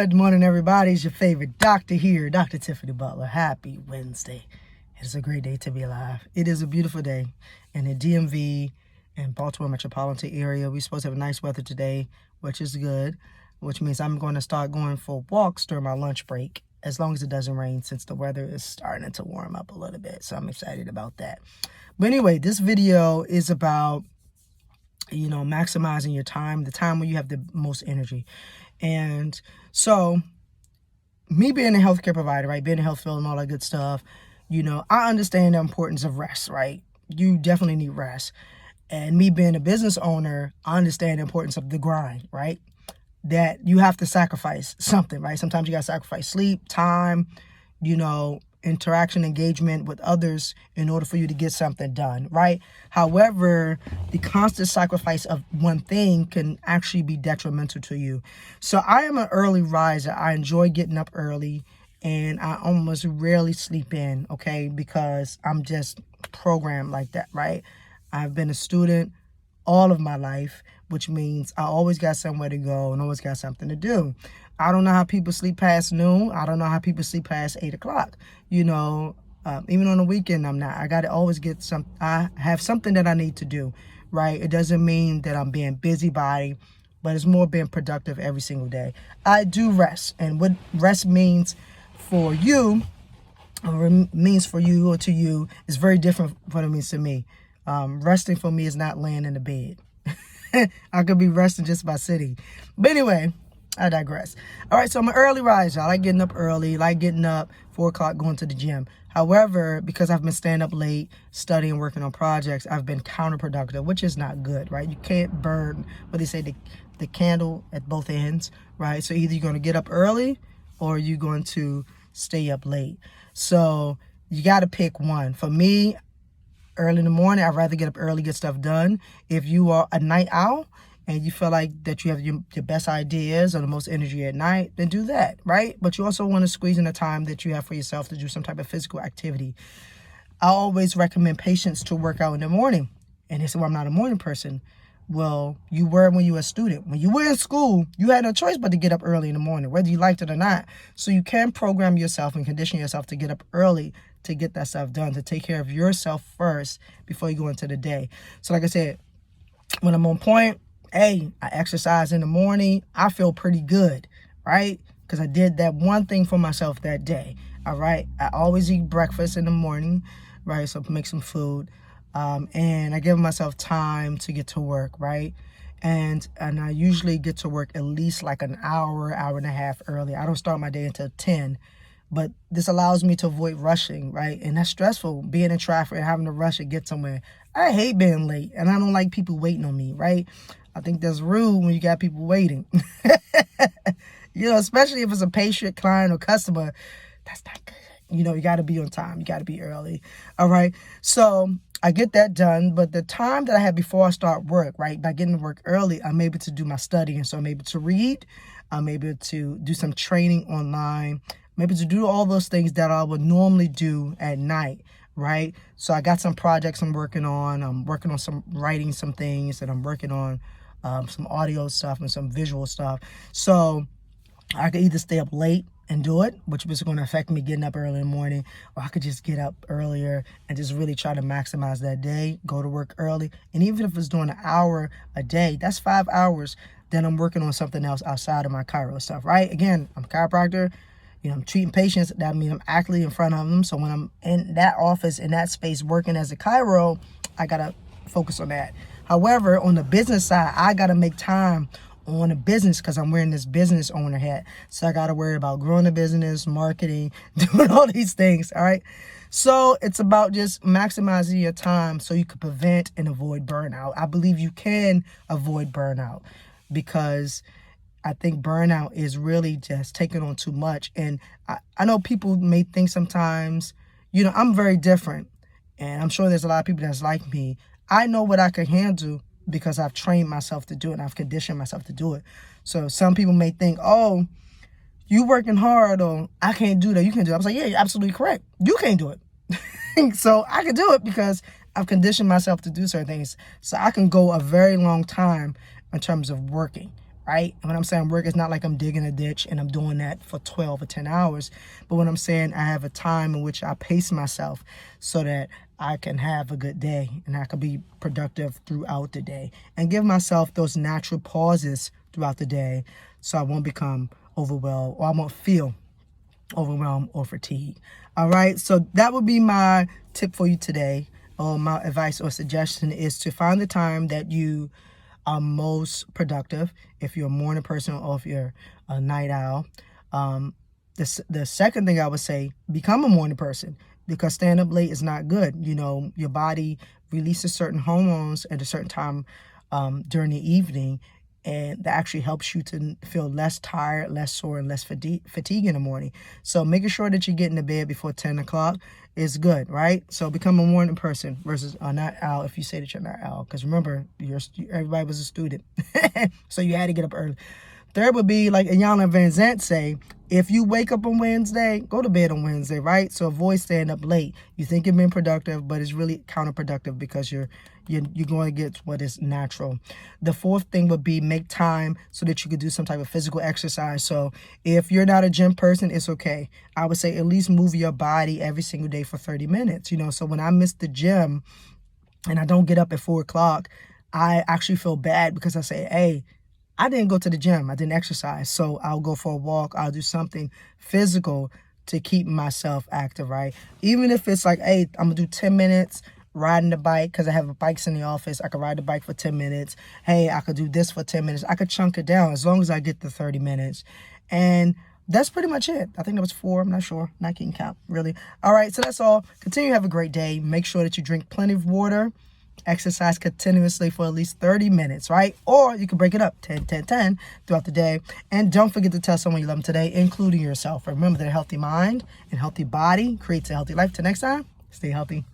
Good morning, everybody. It's your favorite doctor here, Dr. Tiffany Butler. Happy Wednesday. It's a great day to be alive. It is a beautiful day in the DMV and Baltimore metropolitan area. We're supposed to have nice weather today, which is good, which means I'm going to start going for walks during my lunch break, as long as it doesn't rain, since the weather is starting to warm up a little bit. So I'm excited about that. But anyway, this video is about, maximizing your time, the time when you have the most energy. And so me being a healthcare provider, right, being a health field and all that good stuff, I understand the importance of rest, right? You definitely need rest. And me being a business owner, I understand the importance of the grind, right? That you have to sacrifice something, right? Sometimes you got to sacrifice sleep, time, interaction, engagement with others in order for you to get something done, right? However, the constant sacrifice of one thing can actually be detrimental to you. So I am an early riser. I enjoy getting up early, and I almost rarely sleep in, okay? Because I'm just programmed like that, right? I've been a student all of my life, which means I always got somewhere to go and always got something to do. I don't know how people sleep past noon. I don't know how people sleep past 8 o'clock. Even on the weekend, I'm not. I got to always get I have something that I need to do, right? It doesn't mean that I'm being busybody, but it's more being productive every single day. I do rest, and what rest means for you, or means for you or to you, is very different from what it means to me. Resting for me is not laying in the bed. I could be resting just by sitting. But anyway, I digress. All right, so I'm an early riser. I like getting up early, like getting up 4 o'clock, going to the gym. However, because I've been staying up late, studying, working on projects, I've been counterproductive, which is not good, right? You can't burn, what they say, the candle at both ends, right? So either you're going to get up early or you're going to stay up late. So you got to pick one. For me, early in the morning, I'd rather get up early, get stuff done. If you are a night owl and you feel like that you have your best ideas or the most energy at night, then do that, right? But you also want to squeeze in the time that you have for yourself to do some type of physical activity. I always recommend patients to work out in the morning. And they say, well, I'm not a morning person. Well, you were when you were a student. When you were in school, you had no choice but to get up early in the morning, whether you liked it or not. So you can program yourself and condition yourself to get up early to get that stuff done, to take care of yourself first before you go into the day. So like I said, when I'm on point, I exercise in the morning. I feel pretty good, right? Because I did that one thing for myself that day, all right? I always eat breakfast in the morning, right? So make some food. And I give myself time to get to work, right? And I usually get to work at least like an hour and a half early. I don't start my day until 10. But this allows me to avoid rushing, right? And that's stressful, being in traffic and having to rush and get somewhere. I hate being late, and I don't like people waiting on me, right? I think that's rude when you got people waiting. Especially if it's a patient, client, or customer. That's not good. You got to be on time. You got to be early. All right? So I get that done, but the time that I have before I start work, right, by getting to work early, I'm able to do my studying. So I'm able to read. I'm able to do some training online. Maybe to do all those things that I would normally do at night, right? So I got some projects I'm working on. I'm working on writing some things, and I'm working on some audio stuff and some visual stuff. So I could either stay up late and do it, which was going to affect me getting up early in the morning, or I could just get up earlier and just really try to maximize that day, go to work early. And even if it's doing an hour a day, that's 5 hours. Then I'm working on something else outside of my chiro stuff, right? Again, I'm a chiropractor. I'm treating patients. That means I'm actively in front of them. So when I'm in that office, in that space, working as a chiro, I got to focus on that. However, on the business side, I got to make time on the business because I'm wearing this business owner hat. So I got to worry about growing the business, marketing, doing all these things, all right? So it's about just maximizing your time so you can prevent and avoid burnout. I believe you can avoid burnout because I think burnout is really just taking on too much. And I know people may think sometimes, I'm very different. And I'm sure there's a lot of people that's like me. I know what I can handle because I've trained myself to do it and I've conditioned myself to do it. So some people may think, oh, you working hard, or I can't do that. You can do it. I was like, yeah, you're absolutely correct. You can't do it. So I can do it because I've conditioned myself to do certain things. So I can go a very long time in terms of working. right? And when I'm saying work, it's not like I'm digging a ditch and I'm doing that for 12 or 10 hours. But when I'm saying I have a time in which I pace myself so that I can have a good day and I can be productive throughout the day and give myself those natural pauses throughout the day so I won't become overwhelmed or I won't feel overwhelmed or fatigued. All right, so that would be my tip for you today, or my advice or suggestion is to find the time that you are most productive, if you're a morning person or if you're a night owl. The second thing I would say, become a morning person, because staying up late is not good. You know, your body releases certain hormones at a certain time during the evening, and that actually helps you to feel less tired, less sore, and less fatigue in the morning. So making sure that you get into bed before 10 o'clock is good, right? So become a morning person versus a night owl if you say that you're not owl. Because remember, everybody was a student, so you had to get up early. Third would be, like Iyanla Vanzant say, if you wake up on Wednesday, go to bed on Wednesday, right? So avoid staying up late. You think you've been productive, but it's really counterproductive because you're going against what is natural. The fourth thing would be make time so that you could do some type of physical exercise. So if you're not a gym person, it's okay. I would say at least move your body every single day for 30 minutes. You know, so when I miss the gym and I don't get up at 4 o'clock, I actually feel bad because I say, hey, I didn't go to the gym. I didn't exercise. So I'll go for a walk. I'll do something physical to keep myself active, right? Even if it's like, hey, I'm going to do 10 minutes riding the bike because I have bikes in the office. I could ride the bike for 10 minutes. Hey, I could do this for 10 minutes. I could chunk it down as long as I get the 30 minutes. And that's pretty much it. I think that was 4. I'm not sure. Not keeping count, really. All right, so that's all. Continue to have a great day. Make sure that you drink plenty of water. Exercise continuously for at least 30 minutes, right? Or you can break it up 10, 10, 10 throughout the day. And don't forget to tell someone you love them today, including yourself. Remember that a healthy mind and healthy body creates a healthy life. Till next time, stay healthy.